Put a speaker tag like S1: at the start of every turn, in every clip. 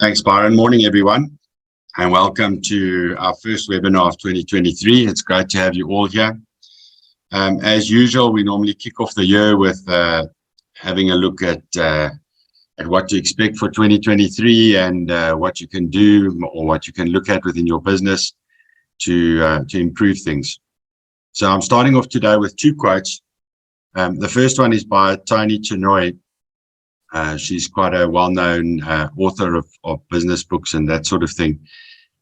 S1: Thanks, Byron. Morning, everyone, and welcome to our first webinar of 2023. It's great to have you all here. As usual, we normally kick off the year with having a look at what to expect for 2023 and what you can do or what you can look at within your business to improve things. So I'm starting off today with two quotes. The first one is by Toni Chenoy. She's quite a well-known author of business books and that sort of thing.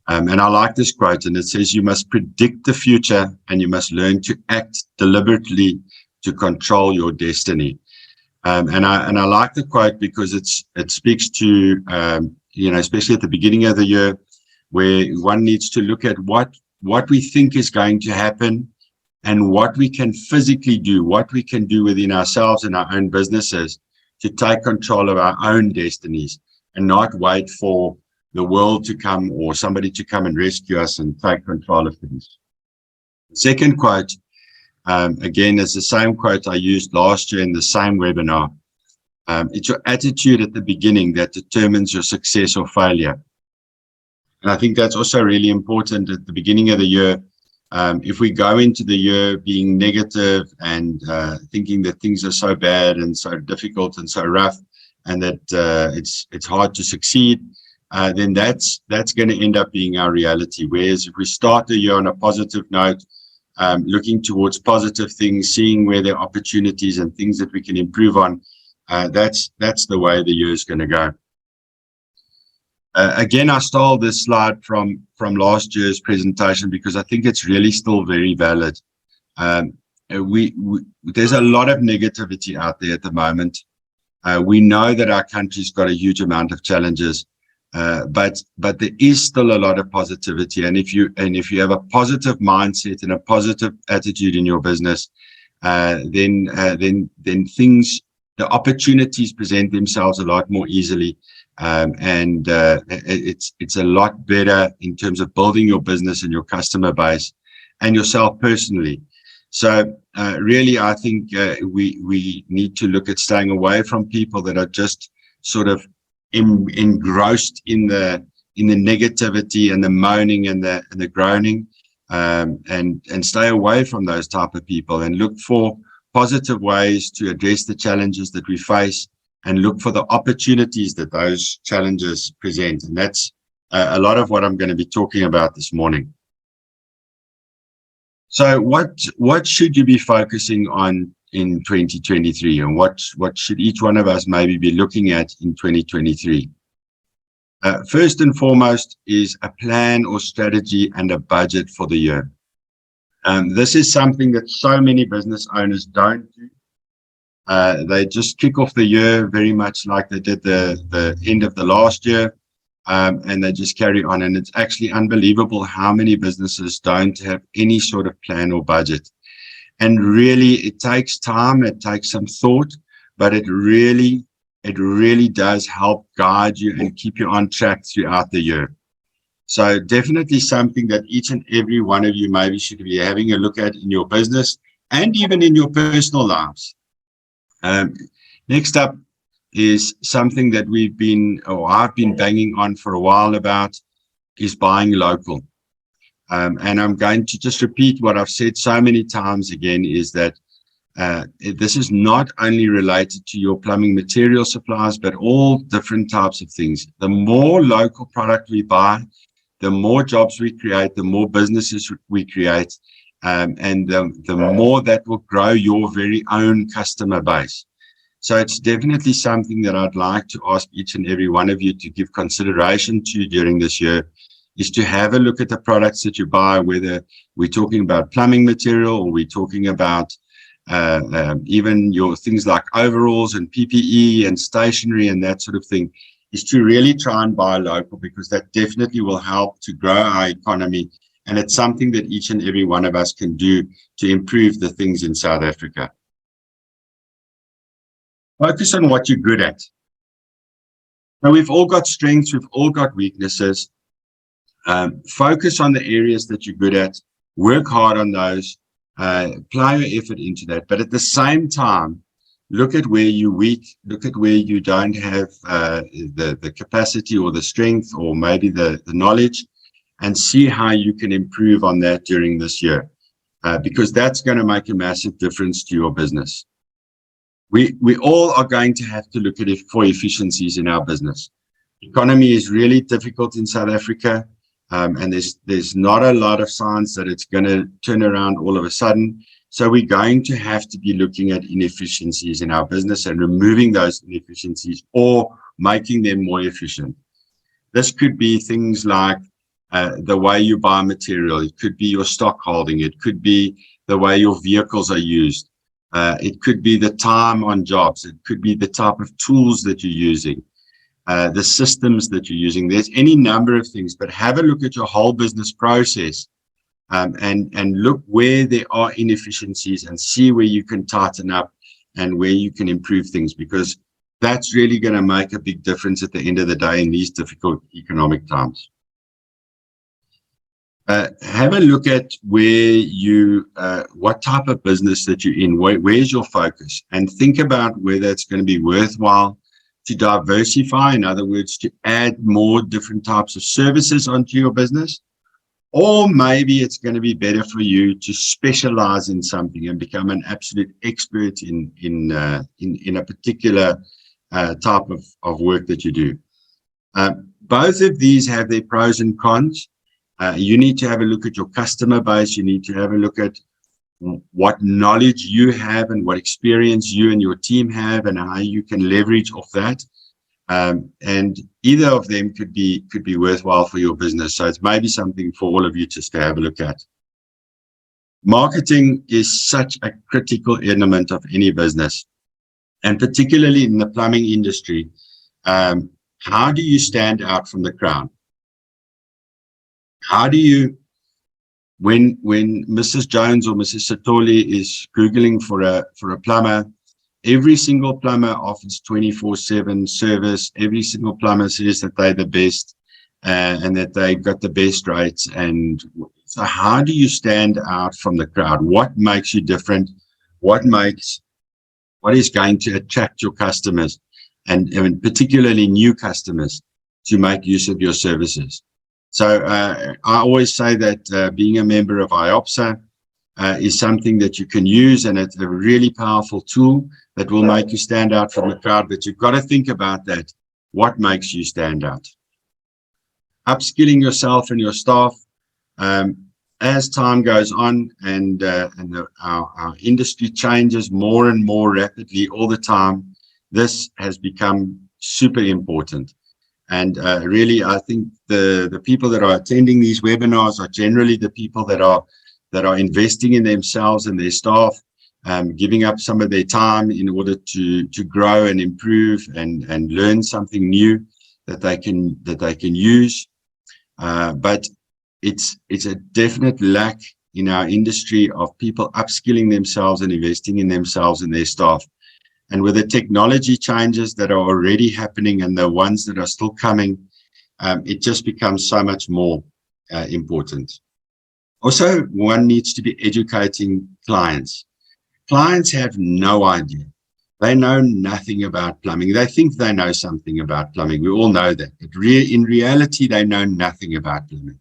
S1: And I like this quote, and it says, "You must predict the future and you must learn to act deliberately to control your destiny." And I like the quote because it speaks to, especially at the beginning of the year, where one needs to look at what we think is going to happen and what we can physically do, what we can do within ourselves and our own businesses to take control of our own destinies and not wait for the world to come or somebody to come and rescue us and take control of things. The second quote, again, is the same quote I used last year in the same webinar. It's your attitude at the beginning that determines your success or failure. And I think that's also really important at the beginning of the year. If we go into the year being negative and thinking that things are so bad and so difficult and so rough and that it's hard to succeed, then that's going to end up being our reality. Whereas if we start the year on a positive note, looking towards positive things, seeing where there are opportunities and things that we can improve on, that's the way the year is going to go. Again, I stole this slide from last year's presentation because I think it's really still very valid. There's a lot of negativity out there at the moment. We know that our country's got a huge amount of challenges, but there is still a lot of positivity. And if you have a positive mindset and a positive attitude in your business, then things, the opportunities present themselves a lot more easily. It's a lot better in terms of building your business and your customer base and yourself personally. So really, I think we need to look at staying away from people that are just sort of engrossed in the negativity and the moaning and the groaning, and stay away from those type of people and look for positive ways to address the challenges that we face and look for the opportunities that those challenges present. And that's a lot of what I'm going to be talking about this morning. So what should you be focusing on in 2023, and what should each one of us maybe be looking at in 2023? First and foremost is a plan or strategy and a budget for the year. This is something that so many business owners don't do. They just kick off the year very much like they did the end of the last year, and they just carry on. And it's actually unbelievable how many businesses don't have any sort of plan or budget. And really, it takes time, it takes some thought, but it really does help guide you and keep you on track throughout the year. So definitely something that each and every one of you maybe should be having a look at in your business and even in your personal lives. Next up is something that I've been banging on for a while about, is buying local. And I'm going to just repeat what I've said so many times again, is that this is not only related to your plumbing material supplies, but all different types of things. The more local product we buy, the more jobs we create, the more businesses we create, and the more that will grow your very own customer base. So it's definitely something that I'd like to ask each and every one of you to give consideration to during this year, is to have a look at the products that you buy, whether we're talking about plumbing material or we're talking about even your things like overalls and PPE and stationery and that sort of thing, is to really try and buy local, because that definitely will help to grow our economy. And it's something that each and every one of us can do to improve the things in South Africa. Focus on what you're good at. Now, we've all got strengths, we've all got weaknesses. Focus on the areas that you're good at, work hard on those, apply your effort into that. But at the same time, look at where you're weak, look at where you don't have the capacity or the strength or maybe the knowledge, and see how you can improve on that during this year, because that's going to make a massive difference to your business. We all are going to have to look at it for efficiencies in our business. Economy is really difficult in South Africa, and there's not a lot of signs that it's going to turn around all of a sudden. So we're going to have to be looking at inefficiencies in our business and removing those inefficiencies or making them more efficient. This could be things like the way you buy material. It could be your stock holding. It could be the way your vehicles are used. It could be the time on jobs. It could be the type of tools that you're using, the systems that you're using. There's any number of things, but have a look at your whole business process, and look where there are inefficiencies and see where you can tighten up and where you can improve things, because that's really going to make a big difference at the end of the day in these difficult economic times. Have a look at where you, what type of business that you're in, where's your focus, and think about whether it's going to be worthwhile to diversify, in other words, to add more different types of services onto your business, or maybe it's going to be better for you to specialize in something and become an absolute expert in a particular type of work that you do. Both of these have their pros and cons. You need to have a look at your customer base. You need to have a look at what knowledge you have and what experience you and your team have and how you can leverage off that. And either of them could be worthwhile for your business. So it's maybe something for all of you just to have a look at. Marketing is such a critical element of any business, and particularly in the plumbing industry. How do you stand out from the crowd? How do you, when Mrs. Jones or Mrs. Satoli is Googling for a plumber, every single plumber offers 24/7 service. Every single plumber says that they're the best and that they've got the best rates. And so how do you stand out from the crowd? What makes you different? What is going to attract your customers, and particularly new customers, to make use of your services? So I always say that being a member of Iopsa is something that you can use, and it's a really powerful tool that will make you stand out from the crowd. But you've got to think about that. What makes you stand out? Upskilling yourself and your staff. As time goes on and our industry changes more and more rapidly all the time, this has become super important. And really, I think the people that are attending these webinars are generally the people that are investing in themselves and their staff, giving up some of their time in order to grow and improve and learn something new that they can use. But it's a definite lack in our industry of people upskilling themselves and investing in themselves and their staff. And with the technology changes that are already happening and the ones that are still coming, it just becomes so much more important. Also, one needs to be educating clients. Clients have no idea. They know nothing about plumbing. They think they know something about plumbing. We all know that. But in reality, they know nothing about plumbing.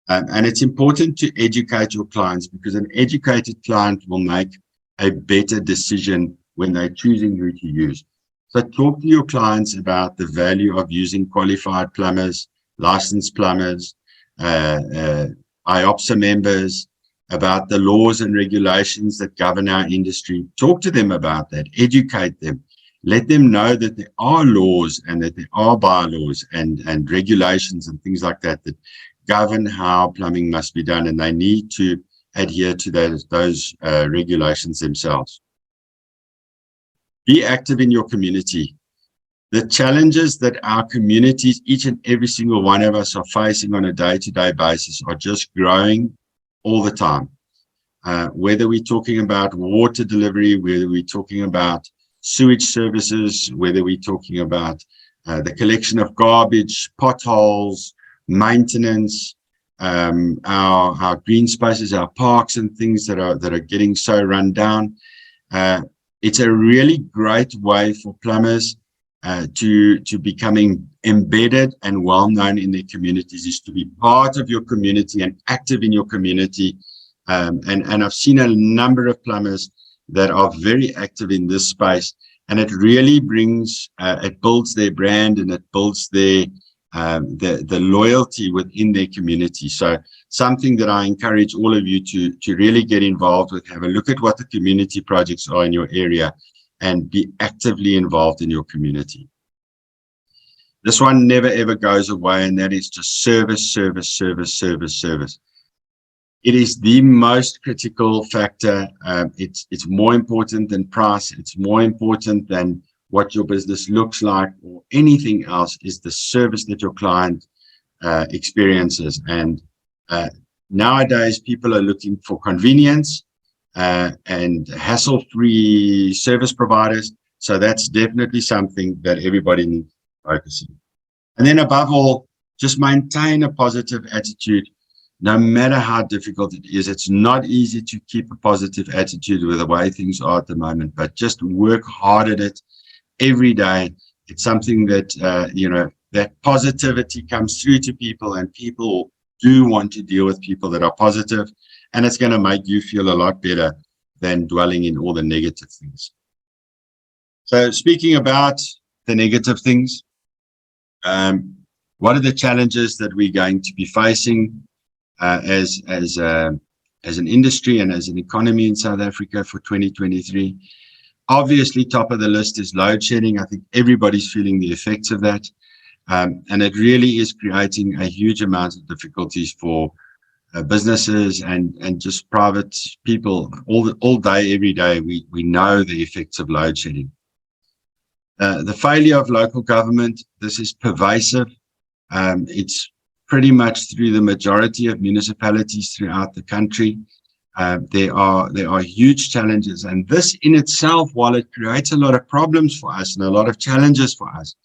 S1: And it's important to educate your clients, because an educated client will make a better decision when they're choosing who to use. So talk to your clients about the value of using qualified plumbers, licensed plumbers, Iopsa members, about the laws and regulations that govern our industry. Talk to them about that, educate them, let them know that there are laws and that there are bylaws and regulations and things like that that govern how plumbing must be done, and they need to adhere to those regulations themselves. Be active in your community. The challenges that our communities, each and every single one of us, are facing on a day-to-day basis are just growing all the time. Whether we're talking about water delivery, whether we're talking about sewage services, whether we're talking about the collection of garbage, potholes, maintenance, our green spaces, our parks and things that are getting so run down. It's a really great way for plumbers to becoming embedded and well known in their communities, is to be part of your community and active in your community. And I've seen a number of plumbers that are very active in this space, and it really brings, it builds their brand, and it builds their the loyalty within their community. So something that I encourage all of you to really get involved with. Have a look at what the community projects are in your area and be actively involved in your community. This one never ever goes away, and that is just service, service, service, service, service. It is the most critical factor. It's more important than price. It's more important than what your business looks like or anything else, is the service that your client experiences. And nowadays, people are looking for convenience and hassle-free service providers. So that's definitely something that everybody needs to focus on. And then above all, just maintain a positive attitude. No matter how difficult it is, it's not easy to keep a positive attitude with the way things are at the moment, but just work hard at it every day. It's something that, you know, that positivity comes through to people, and people do want to deal with people that are positive, and it's going to make you feel a lot better than dwelling in all the negative things. So speaking about the negative things, what are the challenges that we're going to be facing as an industry and as an economy in South Africa for 2023? Obviously, top of the list is load shedding. I think everybody's feeling the effects of that. And it really is creating a huge amount of difficulties for businesses and just private people all day, every day. We know the effects of load shedding. The failure of local government, this is pervasive. It's pretty much through the majority of municipalities throughout the country. There are huge challenges, and this in itself, while it creates a lot of problems for us and a lot of challenges for us,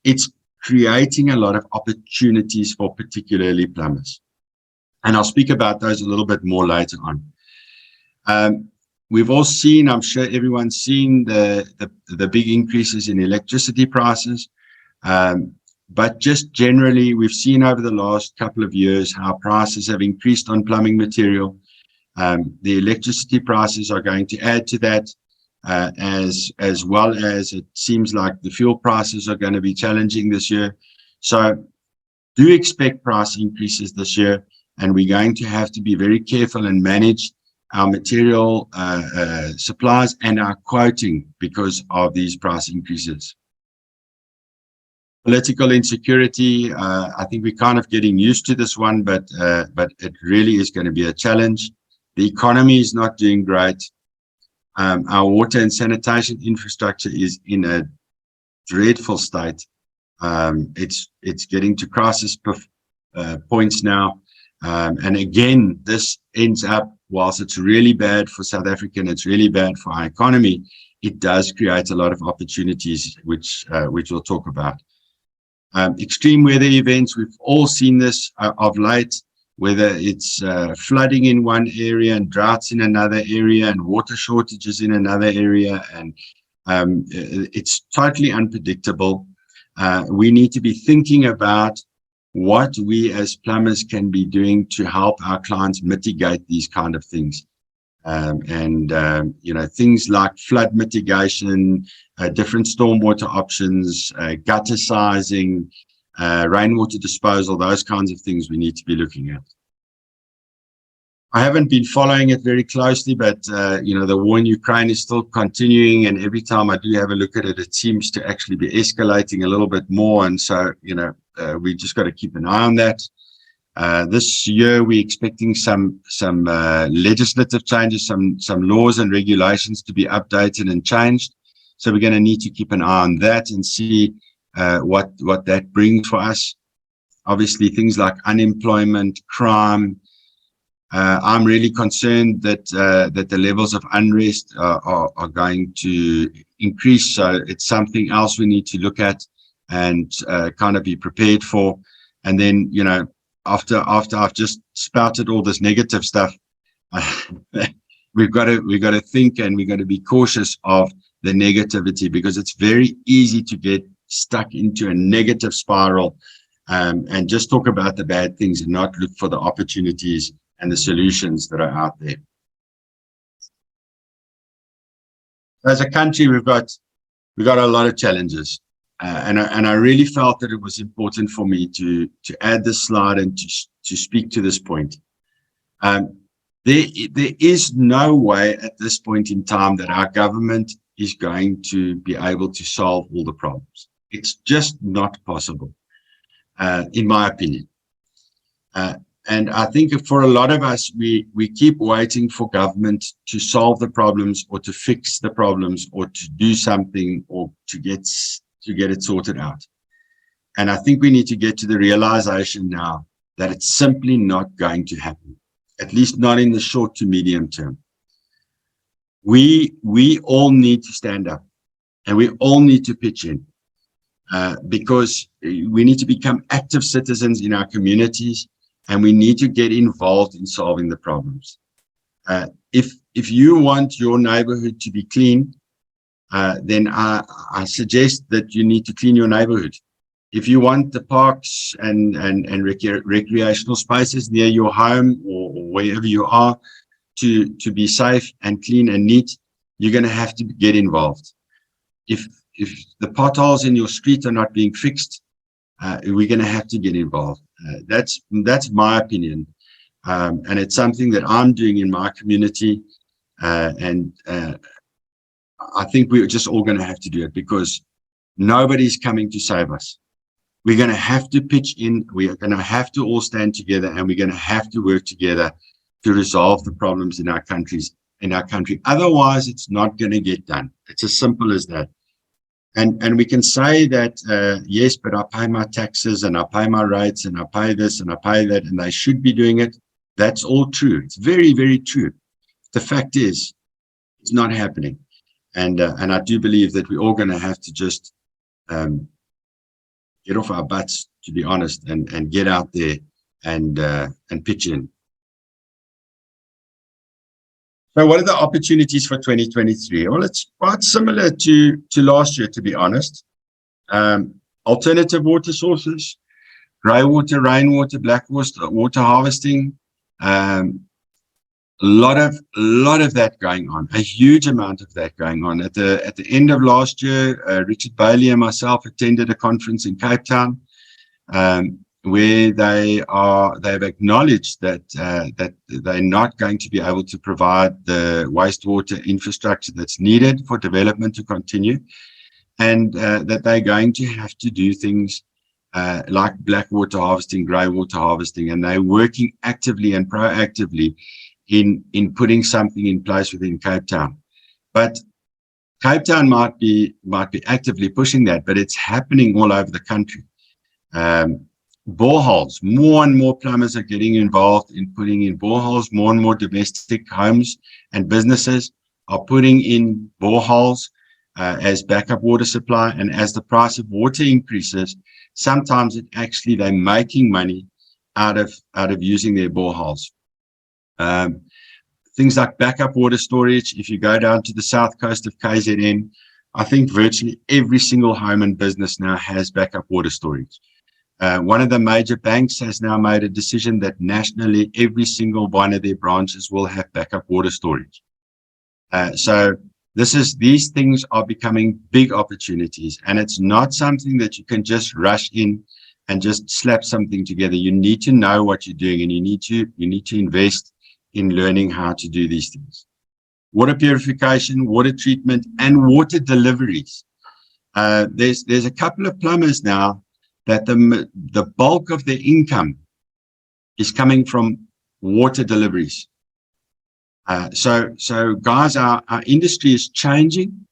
S1: it's creating a lot of opportunities for particularly plumbers. And I'll speak about those a little bit more later on. We've all seen, I'm sure everyone's seen the big increases in electricity prices. But just generally, we've seen over the last couple of years how prices have increased on plumbing material. The electricity prices are going to add to that, as well as it seems like the fuel prices are going to be challenging this year. So do expect price increases this year, and we're going to have to be very careful and manage our material supplies and our quoting because of these price increases. Political insecurity, I think we're kind of getting used to this one, but it really is going to be a challenge. The economy is not doing great. Our water and sanitation infrastructure is in a dreadful state. It's getting to crisis points now. And again, this ends up, whilst it's really bad for South Africa and it's really bad for our economy, it does create a lot of opportunities, which we'll talk about. Extreme weather events, we've all seen this of late, whether it's flooding in one area and droughts in another area and water shortages in another area, and it's totally unpredictable. We need to be thinking about what we as plumbers can be doing to help our clients mitigate these kind of things. You know, things like flood mitigation, different stormwater options, gutter sizing, rainwater disposal, those kinds of things we need to be looking at. I haven't been following it very closely, but you know, the war in Ukraine is still continuing, and every time I do have a look at it, it seems to actually be escalating a little bit more. And so, you know, we just got to keep an eye on that. This year, we're expecting some legislative changes, some laws and regulations to be updated and changed. So we're going to need to keep an eye on that and see what that brings for us. Obviously, things like unemployment, crime. I'm really concerned that the levels of unrest are going to increase. So it's something else we need to look at and kind of be prepared for. And then, you know, after I've just spouted all this negative stuff, we've got to think, and we've got to be cautious of the negativity, because it's very easy to get stuck into a negative spiral, and just talk about the bad things and not look for the opportunities and the solutions that are out there. As a country, we've got a lot of challenges, and I really felt that it was important for me to add this slide and to speak to this point. There is no way at this point in time that our government is going to be able to solve all the problems. It's just not possible, in my opinion. And I think for a lot of us, we keep waiting for government to solve the problems or to fix the problems or to do something or to get it sorted out. And I think we need to get to the realization now that it's simply not going to happen, at least not in the short to medium term. We all need to stand up, and we all need to pitch in, because we need to become active citizens in our communities, and we need to get involved in solving the problems. If you want your neighborhood to be clean, then I suggest that you need to clean your neighborhood. If you want the parks and recreational spaces near your home or wherever you are to be safe and clean and neat, you're going to have to get involved. If the potholes in your street are not being fixed, we're going to have to get involved. That's my opinion, and it's something that I'm doing in my community, and I think we're just all going to have to do it, because nobody's coming to save us. We're going to have to pitch in. We are going to have to all stand together, and we're going to have to work together to resolve the problems in our country. Otherwise, it's not going to get done. It's as simple as that. And we can say that, yes, but I pay my taxes and I pay my rates and I pay this and I pay that, and they should be doing it. That's all true. It's very, very true. The fact is, it's not happening. And I do believe that we're all going to have to just get off our butts, to be honest, and get out there and pitch in. So what are the opportunities for 2023? Well, it's quite similar to last year, to be honest. Alternative water sources, grey water, rainwater, black water harvesting. A lot of that going on, a huge amount of that going on. At the end of last year, Richard Bailey and myself attended a conference in Cape Town, where they've acknowledged that they're not going to be able to provide the wastewater infrastructure that's needed for development to continue, and that they're going to have to do things like black water harvesting, grey water harvesting, and they're working actively and proactively in putting something in place within Cape Town. But Cape Town might be actively pushing that, but it's happening all over the country. Boreholes, more and more plumbers are getting involved in putting in boreholes. More and more domestic homes and businesses are putting in boreholes as backup water supply. And as the price of water increases, sometimes they're making money out of using their boreholes. Things like backup water storage. If you go down to the south coast of KZN, I think virtually every single home and business now has backup water storage. One of the major banks has now made a decision that nationally every single one of their branches will have backup water storage. So these things are becoming big opportunities, and it's not something that you can just rush in and just slap something together. You need to know what you're doing, and you need to invest in learning how to do these things. Water purification, water treatment, and water deliveries. There's a couple of plumbers now that the bulk of their income is coming from water deliveries. So guys, our industry is changing,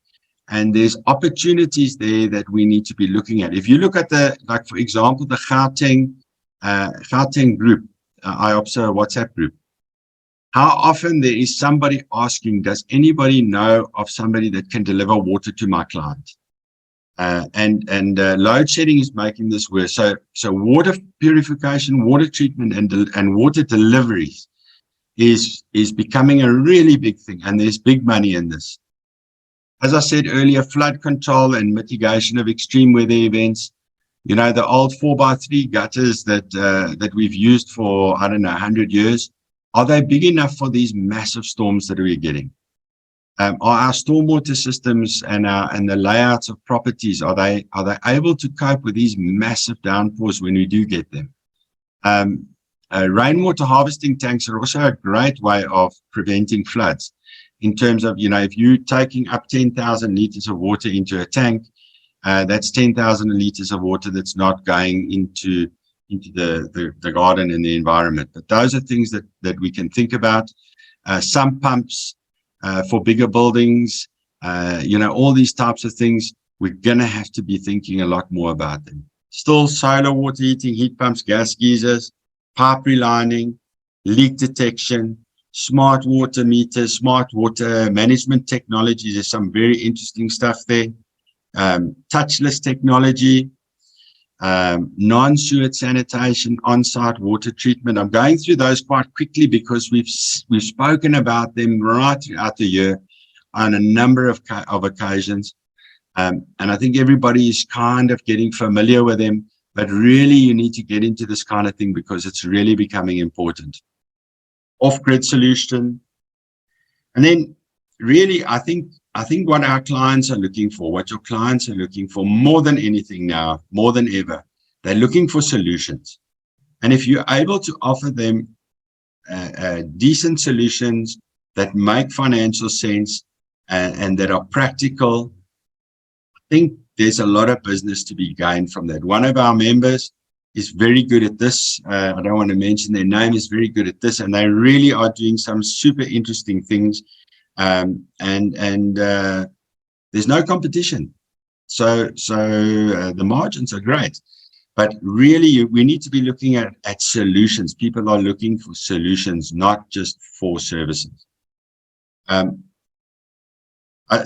S1: and there's opportunities there that we need to be looking at. If you look at for example, the Gauteng group, Iopsa WhatsApp group, how often there is somebody asking, does anybody know of somebody that can deliver water to my client? And load shedding is making this worse. So water purification, water treatment, and water deliveries is becoming a really big thing, and there's big money in this. As I said earlier, flood control and mitigation of extreme weather events. You know, the old 4x3 gutters that we've used for, I don't know, 100 years, are they big enough for these massive storms that we're getting? Are our stormwater systems and the layouts of properties, are they able to cope with these massive downpours when we do get them? Rainwater harvesting tanks are also a great way of preventing floods, in terms of, you know, if you're taking up 10,000 liters of water into a tank, that's 10,000 liters of water that's not going into the garden and the environment. But those are things that we can think about. Sump pumps for bigger buildings, you know, all these types of things, we're going to have to be thinking a lot more about them. Still, solar water heating, heat pumps, gas geysers, pipe relining, leak detection, smart water meters, smart water management technology. There's some very interesting stuff there. Touchless technology, non-sewage sanitation, on-site water treatment. I'm going through those quite quickly because we've spoken about them right throughout the year on a number of occasions. And I think everybody is kind of getting familiar with them, but really you need to get into this kind of thing because it's really becoming important. Off-grid solution. And then really, I think what our clients are looking for, what your clients are looking for more than anything now, more than ever, they're looking for solutions. And if you're able to offer them decent solutions that make financial sense and that are practical, I think there's a lot of business to be gained from that. One of our members is very good at this. I don't want to mention their name, is very good at this, and they really are doing some super interesting things. And there's no competition. So the margins are great, but really we need to be looking at solutions. People are looking for solutions, not just for services.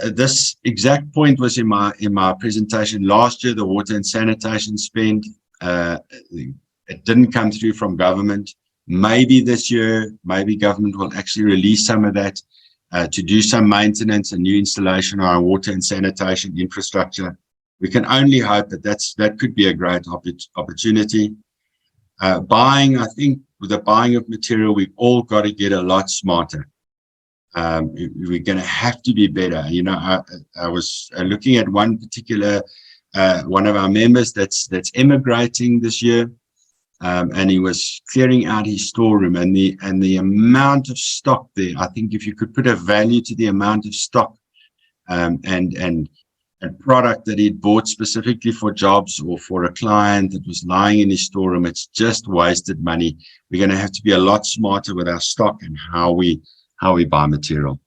S1: This exact point was in my presentation last year. The water and sanitation spend, it didn't come through from government. Maybe this year, maybe government will actually release some of that to do some maintenance and new installation on our water and sanitation infrastructure. We can only hope that could be a great opportunity. Buying, I think with the buying of material, we've all got to get a lot smarter. We're going to have to be better. You know, I was looking at one particular one of our members that's emigrating this year, and he was clearing out his storeroom, and the amount of stock there. I think if you could put a value to the amount of stock and product that he'd bought specifically for jobs or for a client that was lying in his storeroom, it's just wasted money. We're going to have to be a lot smarter with our stock and how we buy material.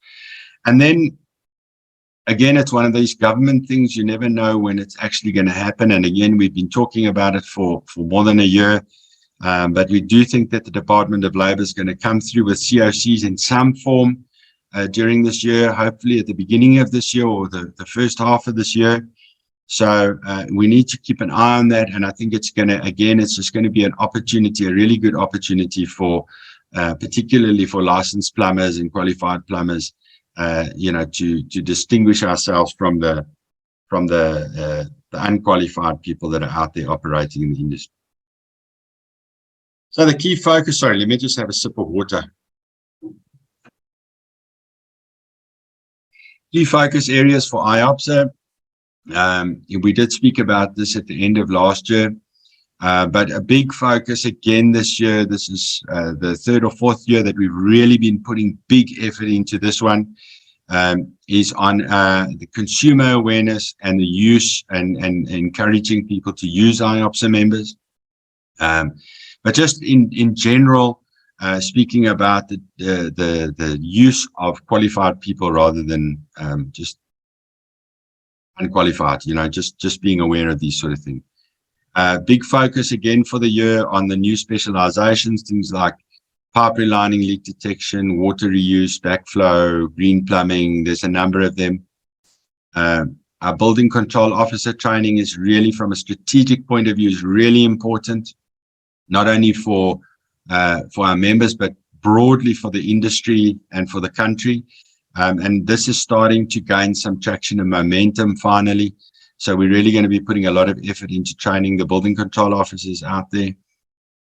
S1: And then again, it's one of these government things. You never know when it's actually going to happen. And again, we've been talking about it for more than a year. But we do think that the Department of Labor is going to come through with COCs in some form during this year, hopefully at the beginning of this year or the first half of this year. So we need to keep an eye on that. And I think it's going to, again, it's just going to be an opportunity, a really good opportunity for particularly for licensed plumbers and qualified plumbers, you know, to distinguish ourselves from the unqualified people that are out there operating in the industry. So the key focus, sorry, let me just have a sip of water. Key focus areas for Iopsa. We did speak about this at the end of last year. But a big focus again this year, this is the third or fourth year that we've really been putting big effort into this one, is on the consumer awareness and the use and encouraging people to use Iopsa members. But just in general, speaking about the use of qualified people rather than just unqualified, you know, just being aware of these sort of things. Big focus again for the year on the new specializations, things like pipe relining, leak detection, water reuse, backflow, green plumbing. There's a number of them. Our building control officer training is really, from a strategic point of view, is really important, not only for our members, but broadly for the industry and for the country. And this is starting to gain some traction and momentum finally. So we're really going to be putting a lot of effort into training the building control officers out there,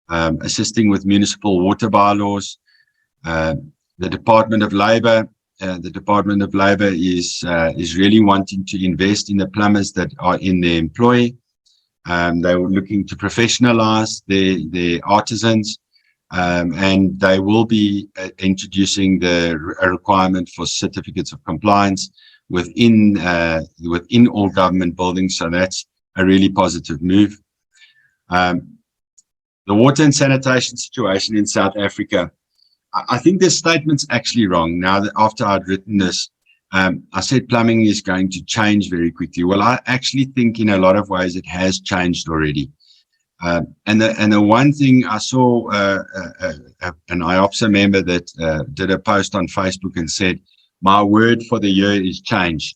S1: assisting with municipal water bylaws. The Department of Labor is really wanting to invest in the plumbers that are in their employ. They were looking to professionalize their artisans, and they will be introducing a requirement for certificates of compliance within all government buildings. So that's a really positive move. The water and sanitation situation in South Africa. I think this statement's actually wrong. Now that after I'd written this, I said plumbing is going to change very quickly. Well, I actually think in a lot of ways it has changed already. And the one thing I saw, an Iopsa member that did a post on Facebook and said, "My word for the year is change."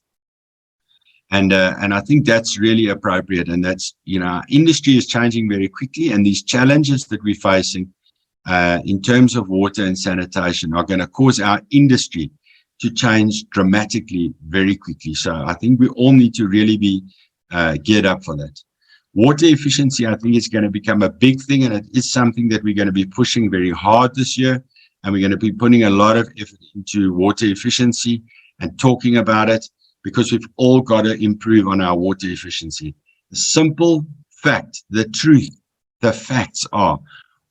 S1: And I think that's really appropriate. And that's, our industry is changing very quickly, and these challenges that we're facing in terms of water and sanitation are going to cause our industry to change dramatically very quickly. So I think we all need to really be geared up for that. Water efficiency, I think, is going to become a big thing, and it is something that we're going to be pushing very hard this year. And we're going to be putting a lot of effort into water efficiency and talking about it, because we've all got to improve on our water efficiency. The simple fact, the truth, the facts are,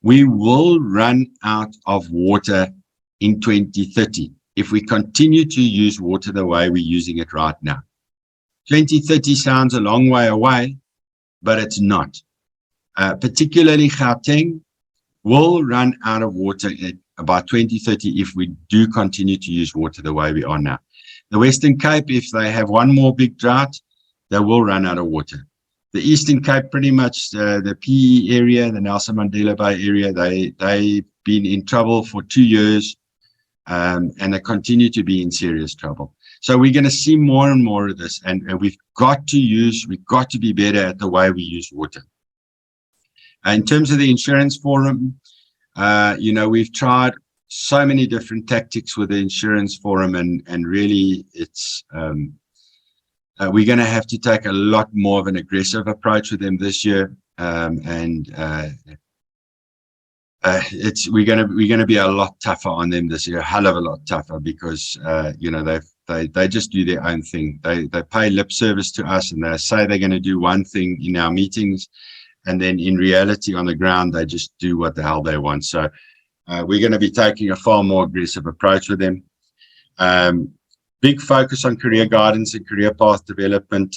S1: we will run out of water in 2030 if we continue to use water the way we're using it right now. 2030 sounds a long way away, but it's not. Particularly Gauteng will run out of water by 2030 if we do continue to use water the way we are now. The Western Cape, if they have one more big drought, they will run out of water. The Eastern Cape, pretty much the PE area, the Nelson Mandela Bay area, they've been in trouble for 2 years, and they continue to be in serious trouble. So we're going to see more and more of this, and we've got to be better at the way we use water. In terms of the insurance forum, we've tried so many different tactics with the insurance forum, and really it's we're going to have to take a lot more of an aggressive approach with them this year, we're going to be a lot tougher on them this year, a hell of a lot tougher, because they just do their own thing. They pay lip service to us, and they say they're going to do one thing in our meetings, and then in reality on the ground they just do what the hell they want. So we're going to be taking a far more aggressive approach with them. Big focus on career guidance and career path development,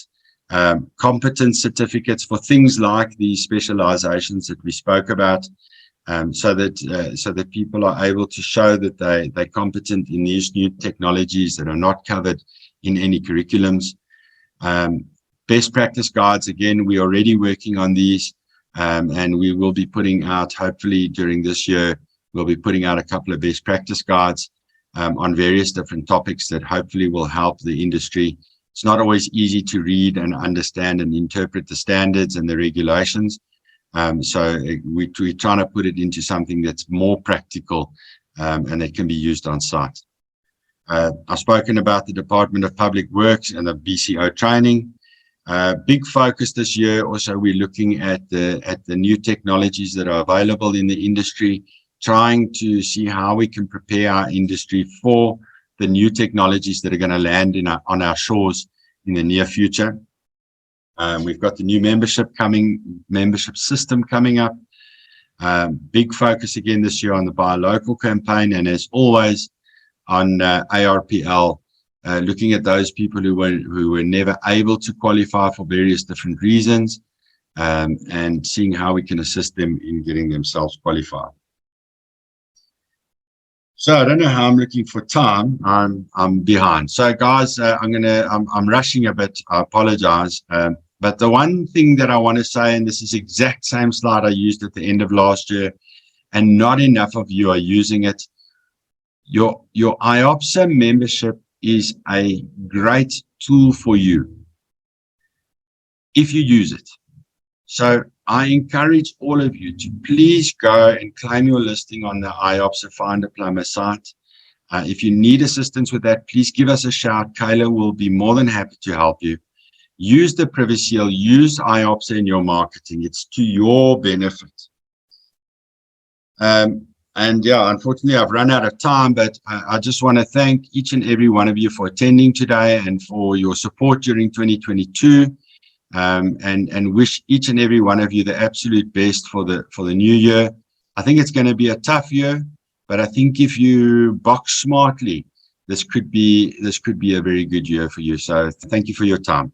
S1: competence certificates for things like these specializations that we spoke about, so that people are able to show that they're competent in these new technologies that are not covered in any curriculums. Best practice guides, again, we're already working on these, and we will be putting out, hopefully during this year, we'll be putting out a couple of best practice guides on various different topics that hopefully will help the industry. It's not always easy to read and understand and interpret the standards and the regulations. So we're trying to put it into something that's more practical, and that can be used on site. I've spoken about the Department of Public Works and the BCO training. Big focus this year. Also, we're looking at the new technologies that are available in the industry, trying to see how we can prepare our industry for the new technologies that are going to land on our shores in the near future. We've got the new membership system coming up. Big focus again this year on the Buy Local campaign, and as always on ARPL, looking at those people who were never able to qualify for various different reasons, and seeing how we can assist them in getting themselves qualified. So I don't know how I'm looking for time. I'm behind. So guys, I'm rushing a bit. I apologize. But the one thing that I want to say, and this is the exact same slide I used at the end of last year, and not enough of you are using it. Your Iopsa membership is a great tool for you if you use it. So I encourage all of you to please go and claim your listing on the Iopsa Find a Plumber site. If you need assistance with that, please give us a shout. Kayla will be more than happy to help you. Use the Privy Seal, use Iopsa in your marketing. It's to your benefit. And yeah, unfortunately, I've run out of time, but I just want to thank each and every one of you for attending today and for your support during 2022. And wish each and every one of you the absolute best for the new year. I think it's going to be a tough year, but I think if you box smartly, this could be a very good year for you. So thank you for your time.